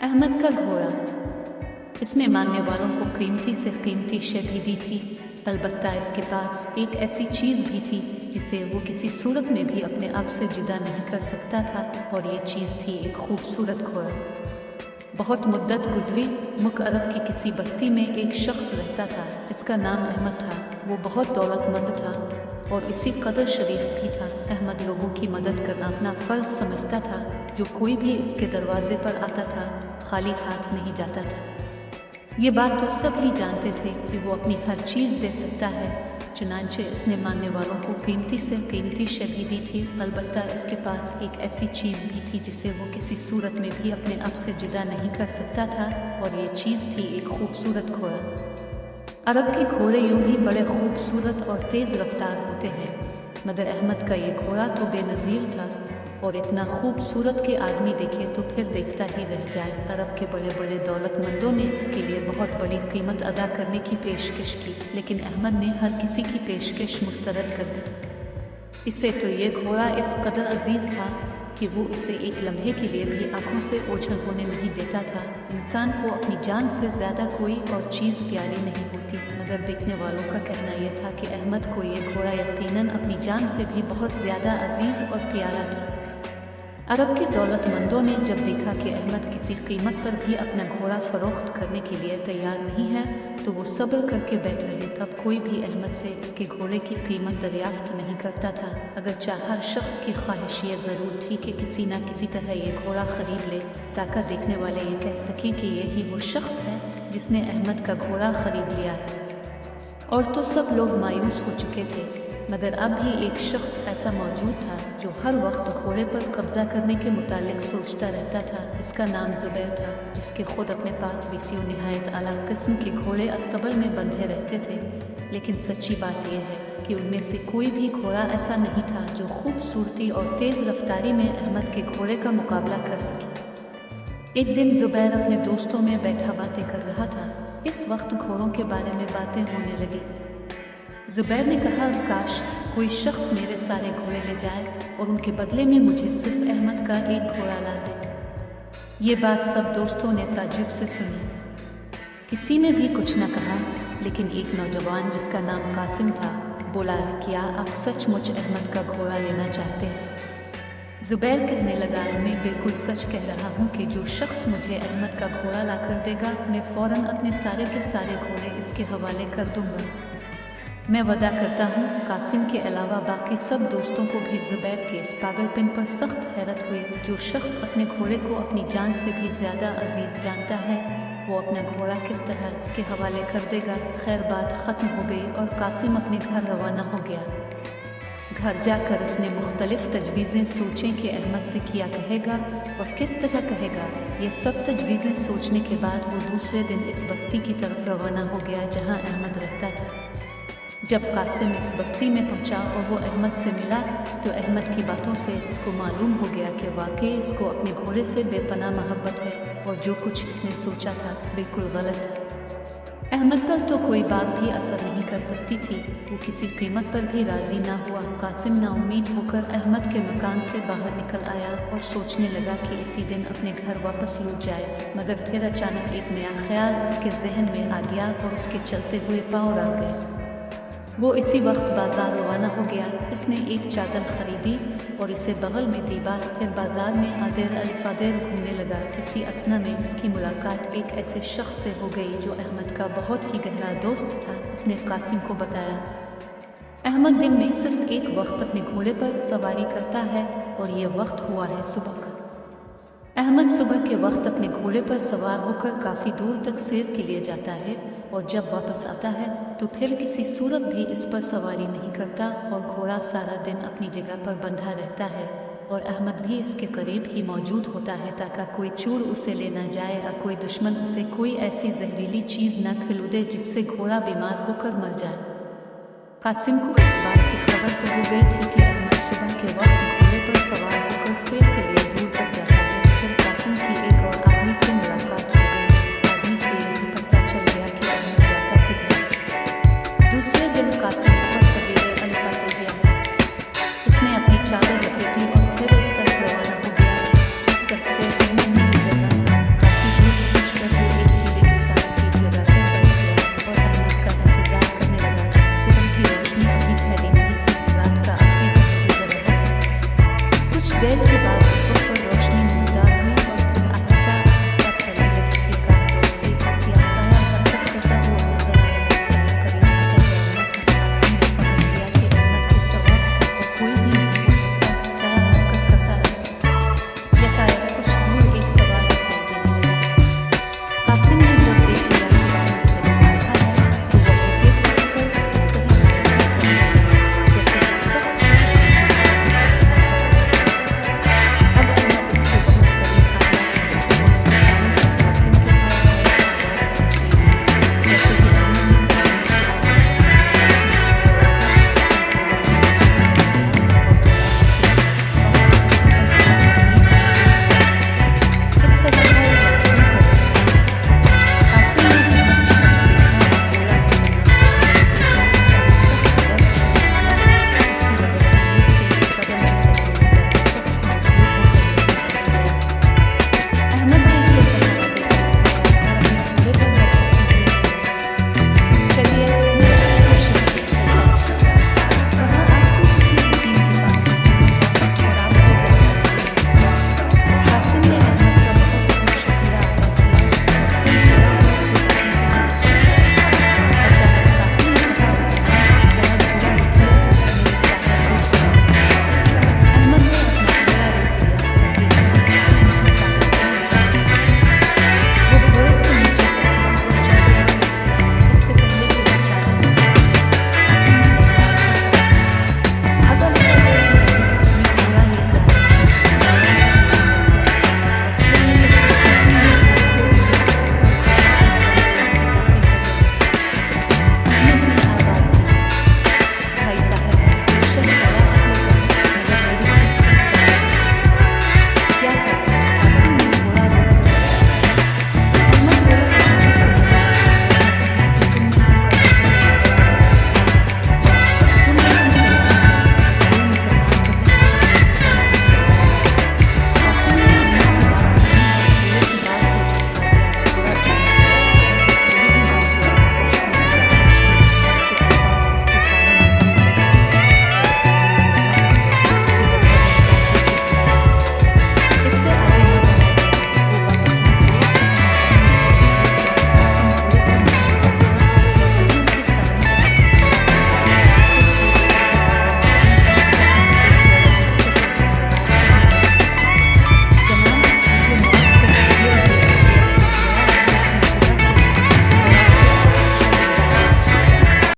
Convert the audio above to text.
अहमद का घोड़ा। इसने मानने वालों को कीमती से कीमती शय भी दी थी, अलबत्ता इसके पास एक ऐसी चीज़ भी थी जिसे वो किसी सूरत में भी अपने आप से जुदा नहीं कर सकता था, और ये चीज़ थी एक खूबसूरत घोड़ा। बहुत मुद्दत गुजरी, मुल्क अरब की किसी बस्ती में एक शख्स रहता था। इसका नाम अहमद था। वो बहुत दौलतमंद था और इसी कदर शरीफ भी था। अहमद लोगों की मदद करना अपना फ़र्ज समझता था। जो कोई भी इसके दरवाजे पर आता था खाली हाथ नहीं जाता था। ये बात तो सब ही जानते थे कि वो अपनी हर चीज़ दे सकता है, चुनांचे इसने मानने वालों को कीमती से कीमती शय भी दी थी, अलबत्ता इसके पास एक ऐसी चीज़ भी थी जिसे वो किसी सूरत में भी अपने आप से जुदा नहीं कर सकता था, और ये चीज़ थी एक खूबसूरत घोड़ा। अरब के घोड़े यूं ही बड़े खूबसूरत और तेज़ रफ्तार होते हैं, मगर अहमद का ये घोड़ा तो बेनज़ीर था, और इतना खूबसूरत के आदमी देखे तो फिर देखता ही रह जाए। अरब के बड़े बड़े दौलतमंदों ने इसके लिए बहुत बड़ी कीमत अदा करने की पेशकश की, लेकिन अहमद ने हर किसी की पेशकश मुस्तरद कर दी। इससे तो ये घोड़ा इस कदर अजीज़ था कि वो इसे एक लम्हे के लिए भी आंखों से ओझल होने नहीं देता था। इंसान को अपनी जान से ज़्यादा कोई और चीज़ प्यारी नहीं होती, मगर देखने वालों का कहना यह था कि अहमद को ये घोड़ा यकीनन अपनी जान से भी बहुत ज़्यादा अजीज़ और प्यारा था। अरब के दौलतमंदों ने जब देखा कि अहमद किसी कीमत पर भी अपना घोड़ा फ़रोख्त करने के लिए तैयार नहीं है, तो वो सब्र करके बैठ रहे। तब कोई भी अहमद से इसके घोड़े की कीमत दरियाफ्त नहीं करता था, अगर चाहे हर शख्स की ख्वाहिश ये ज़रूर थी कि किसी न किसी तरह ये घोड़ा ख़रीद ले, ताकि देखने वाले ये कह सकें कि यही वो शख्स है जिसने अहमद का घोड़ा ख़रीद लिया। और तो सब लोग मायूस हो चुके थे, मगर अब भी एक शख्स ऐसा मौजूद था जो हर वक्त घोड़े पर कब्जा करने के मुतालिक सोचता रहता था। इसका नाम ज़ुबैर था, जिसके खुद अपने पास 20 निहायत आला किस्म के घोड़े अस्तबल में बंधे रहते थे। लेकिन सच्ची बात यह है कि उनमें से कोई भी घोड़ा ऐसा नहीं था जो खूबसूरती और तेज़ रफ्तारी में अहमद के घोड़े का मुकाबला कर सके। एक दिन ज़ुबैर अपने दोस्तों में बैठा बातें कर रहा था। इस वक्त घोड़ों के बारे में बातें होने लगी। ज़ुबैर ने कहा, काश कोई शख्स मेरे सारे घोड़े ले जाए और उनके बदले में मुझे सिर्फ अहमद का एक घोड़ा ला दे। ये बात सब दोस्तों ने ताज्जुब से सुनी। किसी ने भी कुछ न कहा, लेकिन एक नौजवान जिसका नाम कासिम था बोला, क्या आप सचमुच अहमद का घोड़ा लेना चाहते हैं? ज़ुबैर कहने लगा, मैं बिल्कुल सच कह रहा हूँ कि जो शख्स मुझे अहमद का घोड़ा ला कर देगा, मैं फ़ौरन अपने सारे के सारे घोड़े इसके हवाले कर दूँगा। मैं वादा करता हूँ। कासिम के अलावा बाकी सब दोस्तों को भी ज़ुबैर के इस पागलपन पर सख्त हैरत हुई। जो शख्स अपने घोड़े को अपनी जान से भी ज़्यादा अजीज़ जानता है, वो अपना घोड़ा किस तरह इसके हवाले कर देगा। खैर, बात ख़त्म हो गई और कासिम अपने घर रवाना हो गया। घर जाकर उसने मुख्तलिफ़ तजवीज़ें सोचें कि अहमद से क्या कहेगा और किस तरह कहेगा। ये सब तजवीज़ें सोचने के बाद वो दूसरे दिन इस बस्ती की तरफ रवाना हो गया जहाँ अहमद रहता था। जब कासिम इस बस्ती में पहुंचा और वो अहमद से मिला, तो अहमद की बातों से इसको मालूम हो गया कि वाकई इसको अपने घोड़े से बेपनाह मोहब्बत है, और जो कुछ इसने सोचा था बिल्कुल गलत है। अहमद पर तो कोई बात भी असर नहीं कर सकती थी। वो किसी कीमत पर भी राज़ी ना हुआ। कासिम नाउम्मीद होकर अहमद के मकान से बाहर निकल आया और सोचने लगा कि इसी दिन अपने घर वापस लौट जाए, मगर फिर अचानक एक नया ख्याल इसके जहन में आ गया और उसके चलते हुए पाँव आ गए। वो इसी वक्त बाज़ार रवाना हो गया। इसने एक चादर खरीदी और इसे बगल में दीवार, फिर बाज़ार में आदेर अलिफादेर घूमने लगा। इसी असना में इसकी मुलाकात एक ऐसे शख्स से हो गई जो अहमद का बहुत ही गहरा दोस्त था। उसने कासिम को बताया, अहमद दिन में सिर्फ एक वक्त अपने घोड़े पर सवारी करता है और ये वक्त हुआ है सुबह का। अहमद सुबह के वक्त अपने घोड़े पर सवार होकर काफ़ी दूर तक सैर के लिए जाता है, और जब वापस आता है तो फिर किसी सूरत भी इस पर सवारी नहीं करता, और घोड़ा सारा दिन अपनी जगह पर बंधा रहता है, और अहमद भी इसके करीब ही मौजूद होता है ताकि कोई चोर उसे ले ना जाए या कोई दुश्मन उसे कोई ऐसी जहरीली चीज़ न खिला दे जिससे घोड़ा बीमार होकर मर जाए। कासिम को इस बात की खबर तो हो गई थी कि अहमद सुबह के वक्त घोड़े पर सवार होकर सैर के लिए दूर तक जाता है।